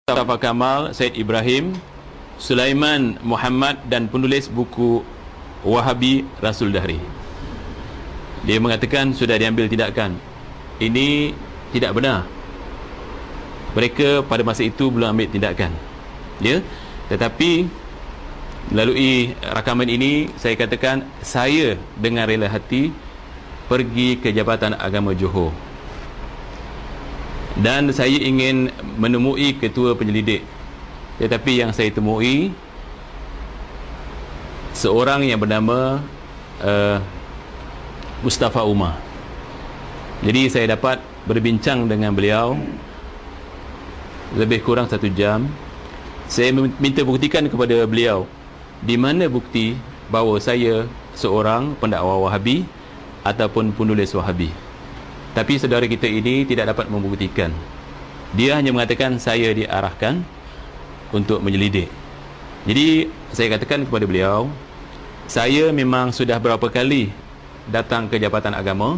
Mustafa Kamal, Said Ibrahim, Sulaiman Muhammad dan penulis buku Wahabi Rasul Dahri. Dia mengatakan sudah diambil tindakan. Ini tidak benar. Mereka pada masa itu belum ambil tindakan. Ya, tetapi melalui rakaman ini saya katakan saya dengan rela hati pergi ke Jabatan Agama Johor dan saya ingin menemui ketua penyelidik, tetapi yang saya temui seorang yang bernama Mustafa Umar. Jadi saya dapat berbincang dengan beliau lebih kurang 1 jam. Saya minta buktikan kepada beliau di mana bukti bahawa saya seorang pendakwa Wahabi ataupun penulis Wahabi. Tapi saudara kita ini tidak dapat membuktikan. Dia hanya mengatakan saya diarahkan untuk menyelidik. Jadi saya katakan kepada beliau, saya memang sudah berapa kali datang ke Jabatan Agama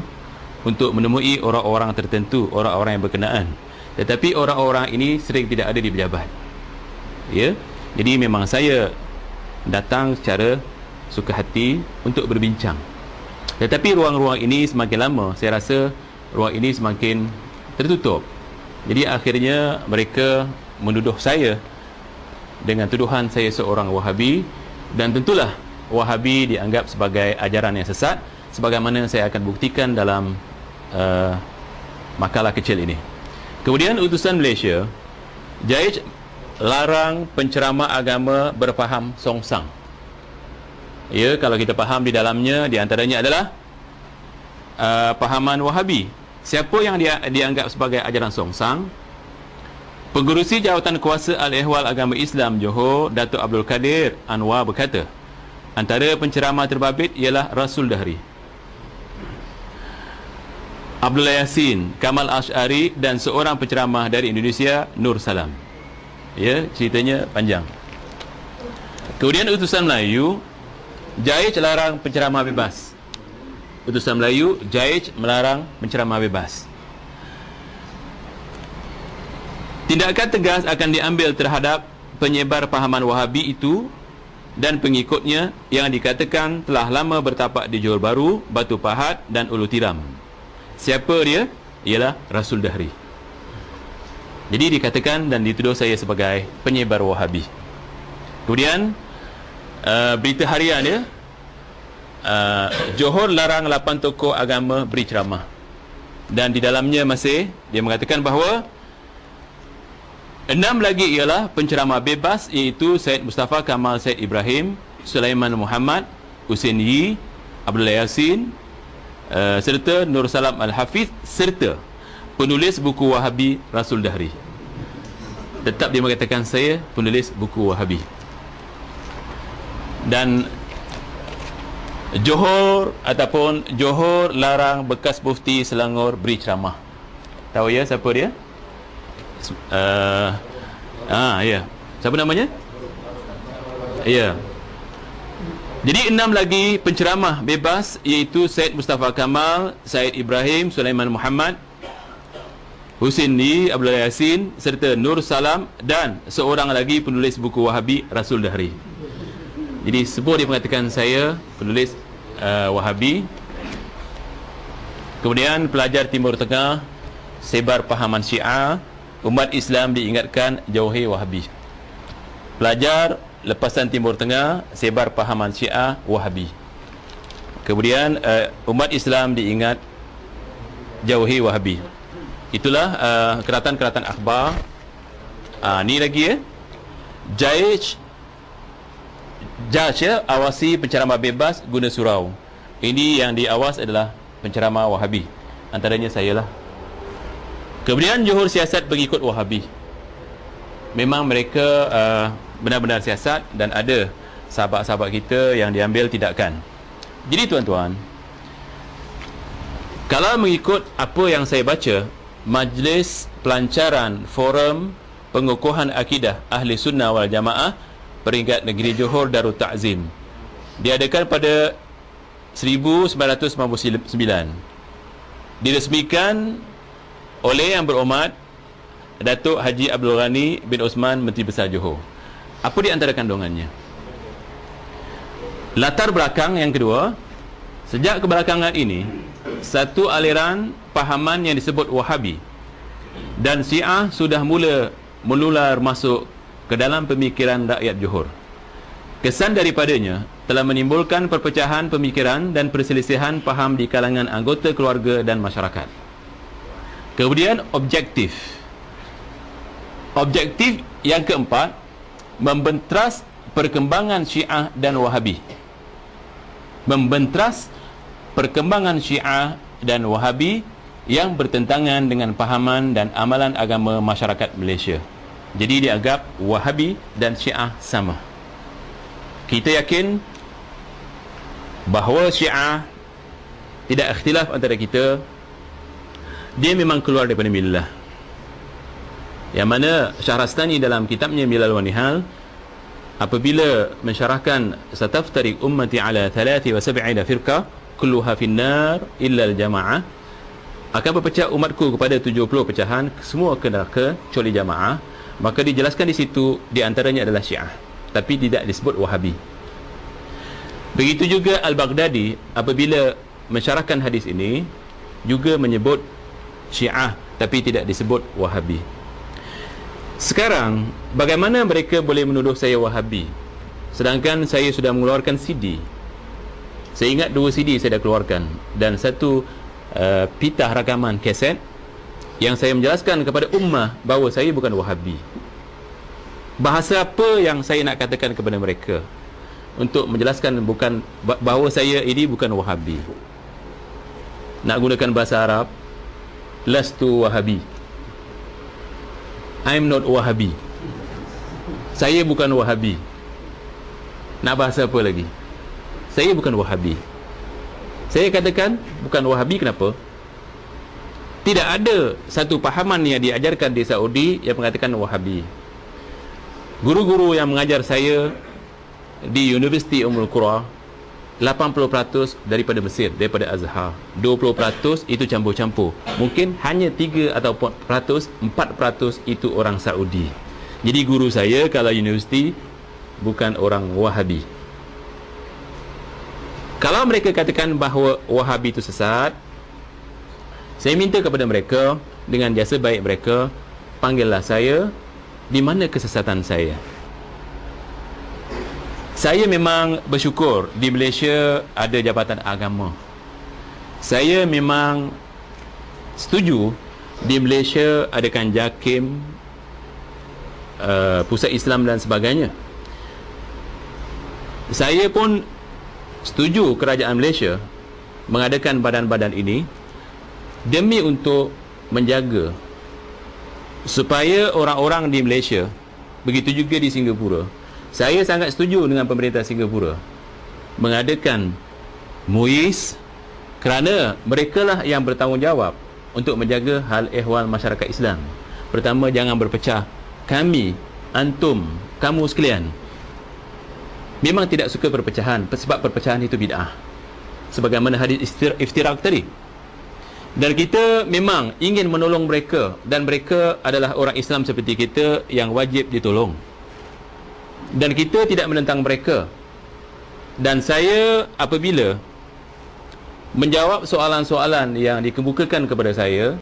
untuk menemui orang-orang tertentu, orang-orang yang berkenaan. Tetapi orang-orang ini sering tidak ada di pejabat. Ya, jadi memang saya datang secara suka hati untuk berbincang. Tetapi ruang-ruang ini semakin lama, saya rasa ruang ini semakin tertutup. Jadi akhirnya mereka menuduh saya dengan tuduhan saya seorang Wahabi, dan tentulah Wahabi dianggap sebagai ajaran yang sesat, sebagaimana saya akan buktikan dalam makalah kecil ini. Kemudian utusan Malaysia, JAIJ larang penceramah agama berfaham songsang. Ya, kalau kita faham di dalamnya, di antaranya adalah pahaman Wahabi. Siapa yang dianggap sebagai ajaran songsang? Pengerusi Jawatan Kuasa Al-Ehwal Agama Islam Johor, Datuk Abdul Kadir Anwar berkata, antara penceramah terbabit ialah Rasul Dahri, Abdullah Yassin, Kamal Ash'ari dan seorang penceramah dari Indonesia, Nur Salam. Ya, ceritanya panjang. Kemudian utusan Melayu, JAIJ larang penceramah bebas. Utusan Melayu, JAIJ melarang penceramah bebas. Tindakan tegas akan diambil terhadap penyebar pahaman Wahabi itu dan pengikutnya yang dikatakan telah lama bertapak di Johor Bahru, Batu Pahat dan Ulu Tiram. Siapa dia? Ialah Rasul Dahri. Jadi dikatakan dan dituduh saya sebagai penyebar Wahabi. Kemudian berita harian dia, Johor larang 8 tokoh agama beri ceramah. Dan di dalamnya masih dia mengatakan bahawa 6 lagi ialah penceramah bebas, iaitu Said Mustafa Kamal, Said Ibrahim, Sulaiman Muhammad, Hussein Yi, Abdullah Yassin, serta Nur Salam Al-Hafiz, serta penulis buku Wahabi Rasul Dahri. Tetap dia mengatakan saya penulis buku Wahabi. Dan Johor ataupun Johor larang bekas mufti Selangor beri ceramah. Tahu ya siapa dia? Ya. Siapa namanya? Ya. Jadi 6 lagi penceramah bebas, iaitu Said Mustafa Kamal, Said Ibrahim, Sulaiman Muhammad, Hussein Yi, Abdullah Yassin serta Nur Salam dan seorang lagi penulis buku Wahabi Rasul Dahri. Jadi semua dia mengatakan saya penulis Wahabi. Kemudian pelajar Timur Tengah sebar pahaman Syiah, umat Islam diingatkan jauhi Wahabi. Pelajar lepasan Timur Tengah sebar pahaman Syiah Wahabi. Kemudian umat Islam diingat jauhi Wahabi. Itulah keratan-keratan akhbar. Ni lagi ya, JAIJ ya, awasi penceramah bebas guna surau. Ini yang diawas adalah penceramah Wahabi, antaranya saya lah. Kemudian Johor siasat pengikut Wahabi. Memang mereka benar-benar siasat dan ada sahabat-sahabat kita yang diambil tindakan. Jadi tuan-tuan, kalau mengikut apa yang saya baca, Majlis Pelancaran Forum Pengukuhan Akidah Ahli Sunnah wal Jamaah Peringkat Negeri Johor Darut Ta'zim diadakan pada 1999, diresmikan oleh Yang Berhormat Datuk Haji Abdul Ghani bin Osman, Menteri Besar Johor. Apa di antara kandungannya? Latar belakang yang kedua, sejak kebelakangan ini, satu aliran pahaman yang disebut Wahabi dan Syiah sudah mula menular masuk ke dalam pemikiran rakyat Johor. Kesan daripadanya telah menimbulkan perpecahan pemikiran dan perselisihan faham di kalangan anggota keluarga dan masyarakat. Kemudian objektif yang keempat, membentras perkembangan Syiah dan Wahabi. Membentras perkembangan Syiah dan Wahabi yang bertentangan dengan pahaman dan amalan agama masyarakat Malaysia. Jadi dianggap Wahabi dan Syiah sama. Kita yakin bahawa Syiah tidak ikhtilaf antara kita. Dia memang keluar daripada millah. Yang mana Syahrastani dalam kitabnya Milal wa Nihal, apabila mensyarahkan sataftariq ummati ala 73 firqah kulluha finnar illa al-jama'ah, akan berpecah umatku kepada 70 pecahan, semua ke neraka kecuali jamaah. Maka dijelaskan di situ, di antaranya adalah Syiah, tapi tidak disebut Wahabi. Begitu juga Al-Baghdadi apabila mensyarahkan hadis ini juga menyebut Syiah, tapi tidak disebut Wahabi. Sekarang, bagaimana mereka boleh menuduh saya Wahabi, sedangkan saya sudah mengeluarkan CD? Saya ingat 2 CD saya dah keluarkan, dan 1 pitah rakaman kaset yang saya menjelaskan kepada ummah bahawa saya bukan Wahabi. Bahasa apa yang saya nak katakan kepada mereka untuk menjelaskan bahawa saya ini bukan Wahabi? Nak gunakan bahasa Arab, lastu Wahabi, I'm not Wahabi, saya bukan Wahabi. Nak bahasa apa lagi? Saya bukan Wahabi. Saya katakan bukan Wahabi, kenapa? Tidak ada satu pahaman yang diajarkan di Saudi yang mengatakan Wahabi. Guru-guru yang mengajar saya di Universiti Ummul Qura, 80% daripada Mesir, daripada Azhar. 20% itu campur-campur. Mungkin hanya 3 atau 4% itu orang Saudi. Jadi guru saya kalau universiti bukan orang Wahabi. Kalau mereka katakan bahawa Wahabi itu sesat, saya minta kepada mereka dengan jasa baik mereka, panggillah saya. Di mana kesesatan saya? Saya memang bersyukur di Malaysia ada jabatan agama. Saya memang setuju di Malaysia adakan JAKIM, Pusat Islam dan sebagainya. Saya pun setuju kerajaan Malaysia mengadakan badan-badan ini demi untuk menjaga supaya orang-orang di Malaysia, begitu juga di Singapura. Saya sangat setuju dengan pemerintah Singapura mengadakan MUIS, kerana merekalah yang bertanggungjawab untuk menjaga hal ehwal masyarakat Islam. Pertama, jangan berpecah. Kami, antum, kamu sekalian memang tidak suka perpecahan, sebab perpecahan itu bid'ah, sebagaimana hadis iftirak tadi. Dan kita memang ingin menolong mereka, dan mereka adalah orang Islam seperti kita yang wajib ditolong, dan kita tidak menentang mereka. Dan saya apabila menjawab soalan-soalan yang dikemukakan kepada saya,